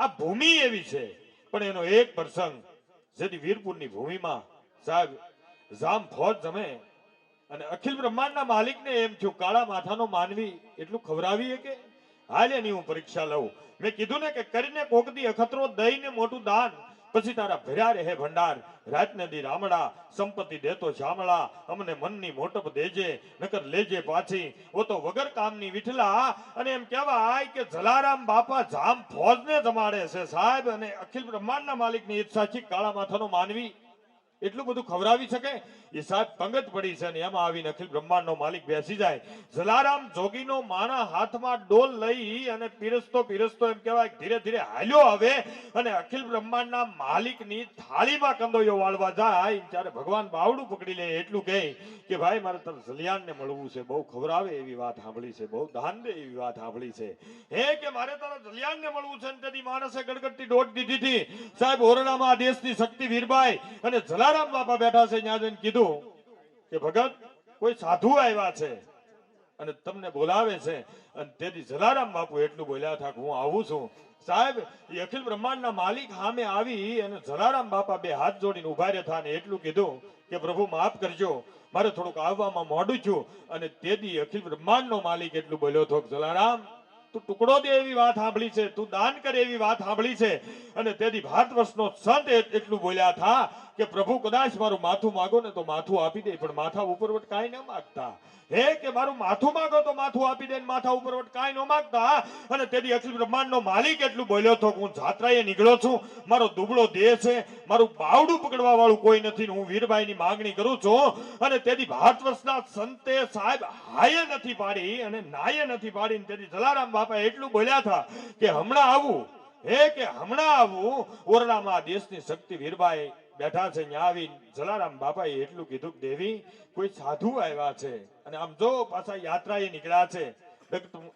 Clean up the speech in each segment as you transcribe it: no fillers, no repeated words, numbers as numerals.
આ ભૂમિ એવી છે, પણ એનો એક પ્રસંગ જેથી વીરપુરની ભૂમિમાં સાહેબ જામ ફોજ જમે અને અખિલ બ્રહ્માંડના માલિકને એમ થયું કાળા માથાનો માનવી એટલું ખવરાવીએ કે હાલ એની હું પરીક્ષા લઉં. મેં કીધું ને કે કરીને કોકદી અખતરો દઈને મોટું દાન, પછી તારા ભર્યા રહે ભંડાર, રાતને દી રામડા સંપત્તિ દેતો શામળા, અમને મનની મોટપ દેજે નકર લેજે પાછી, ઓ તો વગર કામની વિઠલા. અને એમ કહેવાય કે જલારામ બાપા જામ ફોજને જમાડે છે સાહેબ, અને અખિલ બ્રહ્માંડના માલિકની ઈચ્છાથી કાળા માથાનો માનવી એટલું બધું ખવરાવી શકે એ સાહેબ પંગત પડી છે. અને એમાં આવીને અખિલ બ્રહ્માંડનો માલિક બેસી જાય. જલારામ જોગીનો માણા હાથમાં ડોલ લઈ અને પીરસતો પીરસતો એમ કહેવાય ધીરે ધીરે હાલ્યો આવે અને અખિલ બ્રહ્માંડના માલિકની થાળીમાં કંદોયો વાળવા જાય ત્યારે ભગવાન બાવડું પકડી લે એટલું કહે કે ભાઈ મારે તાર જલિયાનને મળવું છે, બહુ ખવરાવે એવી વાત સાંભળી છે, બહુ દાન દે એવી વાત સાંભળી છે, હે કે મારે તારા જલિયાનને મળવું છે. તેથી માણસે ગડગડતી દોટ દીધી હતી સાહેબ ઓરડામાં આ દેશની શક્તિ વીરબાઈ અને જલારામ બાપા બેઠા છે. ત્યાં જઈને કીધું કે ભગત કોઈ સાધુ આવ્યા છે અને તમને બોલાવે છે. અને તેથી જલારામ બાપુ એટલું બોલ્યા હતા કે હું આવું છું. સાહેબ એ અખિલ બ્રહ્માંડના માલિક સામે આવી અને જલારામ બાપા બે હાથ જોડીને ઉભા રહ્યા અને એટલું કીધું કે પ્રભુ માફ કરજો, મારે થોડુંક આવવામાં મોડું થયું. અને તેથી અખિલ બ્રહ્માંડનો માલિક એટલું બોલ્યો હતો કે જલારામ તું ટુકડો દે એવી વાત સાંભળી છે, તું દાન કરે એવી વાત સાંભળી છે. અને તેથી ભારત વર્ષનો સંત એટલું બોલ્યા હતા કે પ્રભુ કદાચ મારું માથું માગો ને તો માથું આપી દે, પણ માથા ઉપરવટ કાંઈ ન માગતા. હે કે મારું માથું માગો તો માથું આપી દે, માથા ઉપરવટ કાંઈ ન માગતા. અને તેથી અખિલ બ્રહ્માંડનો માલિક એટલું બોલ્યો હતો કે હું જાત્રાએ નીકળ્યો છું, મારો દુબળો દેહ છે, મારું બાવડું પકડવા વાળું કોઈ નથી, હું વીરબાઈની માંગણી કરું છું. અને તેથી ભારત વર્ષના સંતે સાહેબ હાયે નથી પાડી અને નાયે નથી પાડી. તેથી જલારામ બાપા એટલું બોલ્યા હતા કે હમણાં આવું, હે કે હમણાં આવું. ઓરડામાં દેશની શક્તિ વીરબાઈ બેઠા છે. ત્યાં આવી જલારામ બાપાએ એટલું કીધું કે દેવી કોઈ સાધુ આવ્યા છે અને આમ જો પાછા યાત્રાએ નીકળ્યા છે,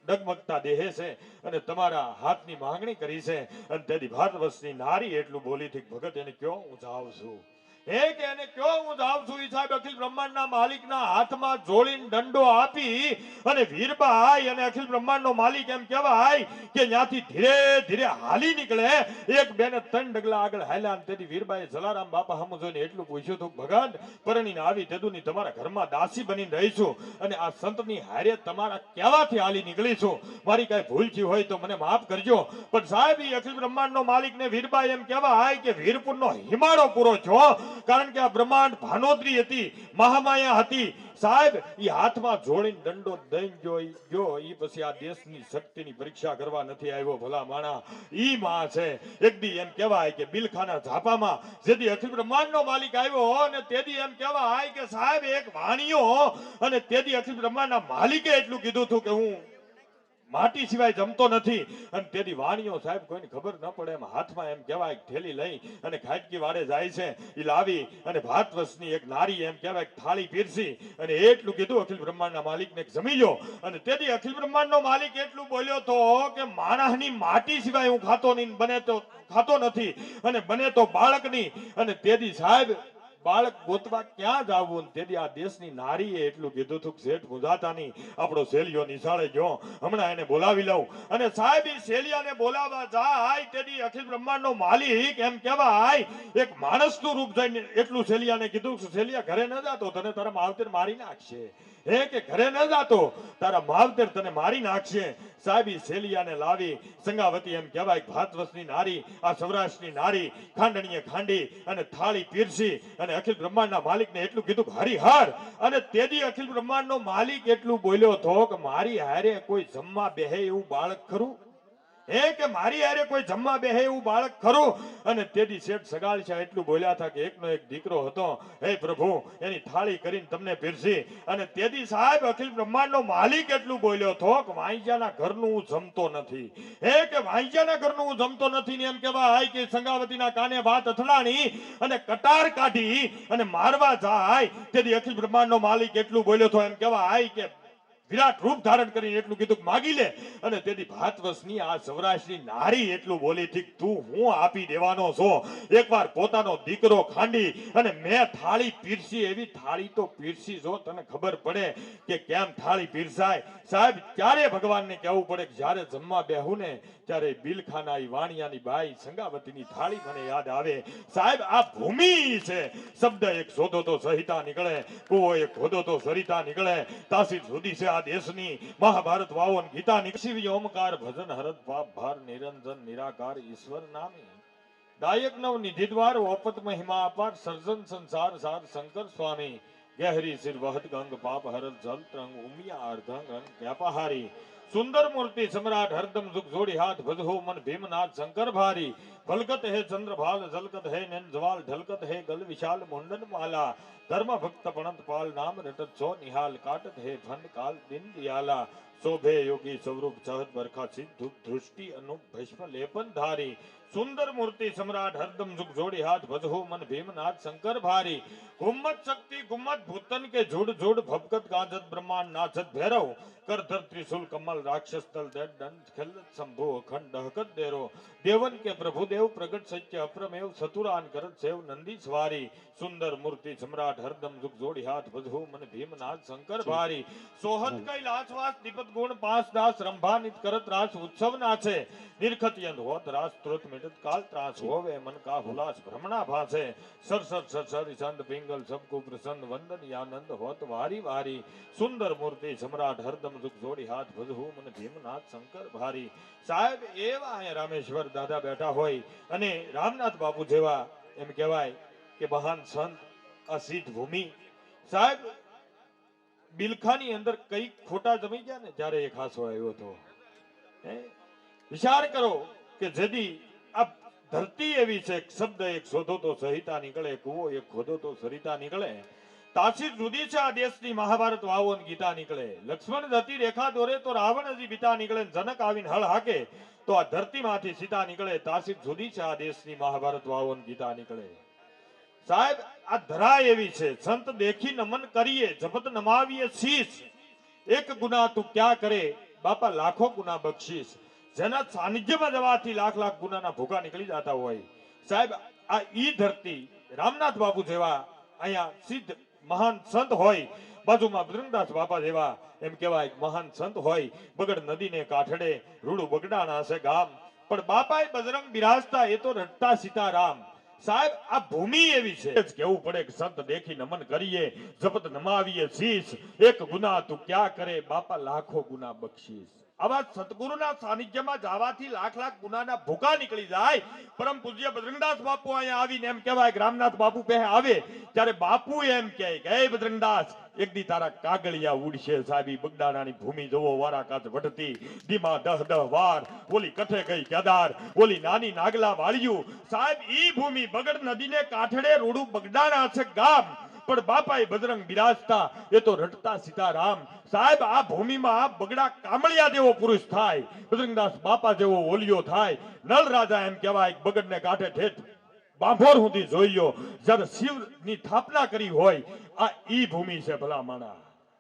ડગમગતા દેહે છે અને તમારા હાથની માંગણી કરી છે. અને તેથી ભારત વર્ષની નારી એટલું બોલી હતી ભગત એને કયો હું જાઉં છું, હે કે એને કયો હું જાઉં છું. ઈ સાહેબ અખિલ બ્રહ્માંડના માલિકના હાથમાં જોડીને દંડો આપી અને વીરબાઈ અને અખિલ બ્રહ્માંડનો માલિક એમ કહેવાય કે ત્યાંથી ધીરે ધીરે હાલી નીકળે. એક બે ને ત્રણ ડગલા આગળ હાલ્યા. તેથી વીરબાઈ જલારામ બાપા હમ જોઈને એટલું પૂછ્યું હતું ભગત પરણીને આવી તેદુની તમારા ઘરમાં દાસી બનીને રહીશું અને આ સંતની હારે તમારા કહેવાથી હાલી નીકળીશું. મારી કાંઈ ભૂલ થઈ હોય તો મને માફ કરજો. પણ સાહેબ ઈ અખિલ બ્રહ્માંડનો માલિક ને વીરબાઈ એમ કહેવાય કે વીરપુરનો હિમાળો પૂરો છો, કારણ કે આ બ્રહ્માંડ ભાનોદરી હતી, મહામાયા હતી સાહેબ. ઈ હાથમાં જોડીને દંડો દઈ ગયો ઈ પછી આ દેશની શક્તિની પરીક્ષા કરવા નથી આવ્યો. ભલા માણા ઈ માં છે. એક દી એમ કહેવાય કે બિલખાના ઝાપામાં જેથી અખિલ બ્રહ્માંડનો માલિક આવ્યો અને તેથી એમ કહેવાય કે સાહેબ એક વાણિયો અને તેથી અખિલ બ્રહ્માંડના માલિકે એટલું કીધું હતું કે હું માટી સિવાય જમતો નથી. અને તેથી વાણીઓ સાહેબ કોઈને ખબર ન પડે એમ હાથમાં એમ કહેવાય થેલી લઈ અને ખાટકી વાડે જાય છે. એ લાવી અને ભારત વર્ષની એક નારી એમ કહેવાય થાળી પીરસી અને એટલું કીધું અખિલ બ્રહ્માંડના માલિકને જમી લો. અને તેથી અખિલ બ્રહ્માંડનો માલિક એટલું બોલ્યો તો કે માણસની માટી સિવાય હું ખાતો નહીં, બને તો ખાતો નથી અને બને તો બાળકની. અને તેથી સાહેબ બાળક ગોતવા ક્યાં જાવું. તેથી આ દેશની નારીએ એટલું કીધું હતું શેઠ મુજાતાની આપણો શેલિયો નિશાળે ગયો, હમણાં એને બોલાવી લઉં. અને સાહેબ ઈ શેલિયાને બોલાવવા જાય તેથી અખિલ બ્રહ્માંડનો માલિક એમ કહેવાય એક માણસનું રૂપ જોઈને એટલું શેલિયાને કીધું શેલિયા ઘરે ન જાતો તને તારા માવતર મારી નાખશે, હે કે ઘરે ન જાતો તારા માવતર તને મારી નાખશે. સાહેબ ઈ શેલિયાને લાવી સંગાવતી એમ કહેવાય ભારત વર્ષની નારી, આ સૌરાષ્ટ્રની નારી ખાંડણીએ ખાંડી અને થાળી પીરસી અને અખિલ બ્રહ્માંડના માલિકને એટલું કીધું હરિહર. અને તેથી અખિલ બ્રહ્માંડનો માલિક એટલું બોલ્યો હતો કે મારી હારે કોઈ જમવા બેહે એવું બાળક ખરું, હે કે મારી હારે કોઈ જમવા બેહે એવું બાળક ખરું. અને તેથી શેઠ સગાળશા એટલું બોલ્યા હતા કે એકનો એક દીકરો હતો, હે પ્રભુ એની થાળી કરીને તમને પીરસી. અને તેથી સાહેબ અખિલ બ્રહ્માંડનો માલિક એટલું બોલ્યો હતો કે વાંજ્યાના ઘરનું હું જમતો નથી, હે કે વાંજ્યાના ઘરનું હું જમતો નથી. ને એમ કહેવાય કે સંગાવતીના કાને વાત અથડાણી અને કટાર કાઢી અને મારવા જાય. તેથી અખિલ બ્રહ્માંડનો માલિક એટલું બોલ્યો હતો એમ કહેવાય કે વિરાટ રૂપ ધારણ કરીને એટલું કીધું કે માગી લે. અને તેથી ભાતવસની આ સૌરાષ્ટ્રની નારી એટલું બોલી ઠીક તું હું આપી દેવાનો છો. એકવાર પોતાનો દીકરો ખાંડી અને મેં થાળી પીરસી, એવી થાળી તો પીરસી જો તને ખબર પડે કે કેમ થાળી પીરસાય. સાહેબ ત્યારે ભગવાનને કહેવું પડે કે જ્યારે જમવા બેહું ને ત્યારે બિલખાના વાણિયાની બાઈ સંગાવતીની થાળી મને યાદ આવે. સાહેબ આ ભૂમિ છે. શબ્દ એક શોધો તો સહિતા નીકળે, કુવો એક ખોદો તો સરિતા નીકળે. તાસીર સુધી છે આ દેશની, મહાભારત વાવો ને ગીતા નીકળી. ઓમકાર ભજન હરત પાપ ભાર નિરંજન નિરાકાર ઈશ્વર નામી. દાયક નવ નિધિ દ્વાર ઓપત મહિમા અપાર સર્જન સંસાર સાર શંકર સ્વામી. ગહેરી સિર વહત ગંગ પાપ હરત જલ ત્રંગ ઉમિયા અર્ધંગ રંગ વ્યાપહારી. સુંદર મૂર્તિ સમ્રાટ હરદમ સુખ જોડી હાથ ભજહો મન ભીમનાથ શંકર ભારી. ભલકત હે ચંદ્રભાલ જલકત હે નૈન જવાલ ઢલકત હે ગલ વિશાલ મુંડન માલા. ધર્મ ભક્ત પણંત પાલ નામ રટત છો નિહાલ કાટત હે ભંડ કાલ દિન દિયાલા. શોભે યોગી સ્વરૂપ ચહત બરખા સિદ્ધ દૃષ્ટિ અનુપ ભસ્મ લેપન ધારી. સુંદર મૂર્તિ સમ્રાટ હરદમ સુખ જોડી હાથ ભજહો મન ભીમનાથ શંકર ભારી. ગુમ્મત શક્તિ ગુમ્મત ભૂતન કે જોડ જોડ ભબકત ગાજત બ્રહ્માંડ નાચત ભૈરવ. કરધર ત્રિશુલ કમલ રાક્ષસ દલ દેડ દંડ ખેલત શંભુ અખંડ દહકત દેરો. દેવન કે પ્રભુ દેવ પ્રગટ સત્ય અપ્રમેવ સતુરાન કરત સેવ નંદી સ્વારી. સુંદર મૂર્તિ સમ્રાટ હરદમ સુખ જોડી હાથ ભજહો મન ભીમનાથ શંકર ભારી. સોહત કઈ લાસવાસ દીપત ગુણ પાંચ દાસ રંભાનિત કરત રાસ ઉત્સવ નાચે. નિરખતિયંત હોત રાસ ત્રોત મિટત કાલ ત્રાસ હોવે મન કા હુલાસ ભ્રમણા ભાસે. સરસર સરસર ચંદ પિંગલ સબકુ પ્રસન્ન વંદન આનંદ હોત વારી વારી. સુંદર મૂર્તિ સમ્રાટ હરદમ સુખ જોડી હાથ ભજહો મન ભીમનાથ શંકર ભારી. સાહેબ એવા અહીંયા રામેશ્વર દાદા બેઠા હોય અને રામનાથ બાપુ જેવા એમ કહેવાય કે મહાન સંત આ સિદ્ધ ભૂમિ. સાહેબ બિલખાની અંદર કઈ ખોટા જમી ગયા ને જ્યારે એક હાસો આવ્યો હતો. વિચાર કરો કે જેદી આ ધરતી એવી છે, શબ્દ એક શોધો તો સહિતા નીકળે, કુવો એક ખોદો તો સરિતા નીકળે. તાસીર જુદી છે આ દેશની, મહાભારત વાવો ને ગીતા નીકળે. લક્ષ્મણ જતી રેખા દોરે તો રાવણ હજી બીતા નીકળે. જનક આવીને હળ હાકે તો આ ધરતીમાંથી સીતા નીકળે. તાસીર જુદી છે આ દેશની, મહાભારત વાવો ને ગીતા નીકળે. સાહેબ આ ધરા એવી છે, સંત દેખી નમન કરીએ, જપત નમાવીએ શીશ. એક ગુના તું ક્યાં કરે બાપા લાખો ગુના બક્ષીશ. જેના સાનિધ્યમાં જવાથી લાખ લાખ ગુનાના ભૂખા નીકળી જતા હોય. સાહેબ આ ઈ ધરતી રામનાથ બાપુ જેવા અહીંયા સિદ્ધ મહાન સંત હોય, બાજુમાં બજરંગદાસ બાપા જેવા એમ કહેવાય મહાન સંત હોય. બગડ નદીને કાંઠડે રૂડું બગડાણા છે ગામ, પણ બાપાએ બજરંગ બિરાજતા એ તો રટતા સીતારામ. સાહેબ આ ભૂમિ એવી છે, કેવું પડે કે સંત દેખી નમન કરીએ, જપત નમાવીએ શીશ. એક ગુના તું ક્યાં કરે બાપા લાખો ગુના બક્ષીશ. આવા સતગુરુના સાનિધ્યમાં જવાથી લાખ લાખ ગુનાના ભૂકા નીકળી જાય. પરમ પૂજ્ય બજરંગદાસ બાપુ અહીંયા આવીને એમ કહેવાય કે રામનાથ બાપુ પહે આવે ત્યારે બાપુ એમ કહે કે હે બજરંગદાસ એક દી તારા કાગળિયા ઉડશે. સાહેબ બગદાણાની ભૂમિ જોવો વારા કાચ વટતી, ધીમા દહ દહ વાર ઓલી કઠે ગઈ કેદાર, ઓલી નાની નાગલા વાળ્યું. સાહેબ ઈ ભૂમિ બગડ નદીને કાંઠડે રોડું બગદાણા છે ગામ, પણ બાપાએ બજરંગ બિરાજતા એ તો રટતા સીતારામ. સાહેબ આ ભૂમિમાં આ બગડા કામળિયા જેવો પુરુષ થાય, બજરંગદાસ બાપા જેવો ઓલિયો થાય. નળ રાજા એમ કહેવાય બગડને કાંઠે ઠેઠ બાંભોર સુધી જોઈયો. જ્યારે શિવની સ્થાપના કરી હોય આ ઈ ભૂમિ છે ભલા માણા.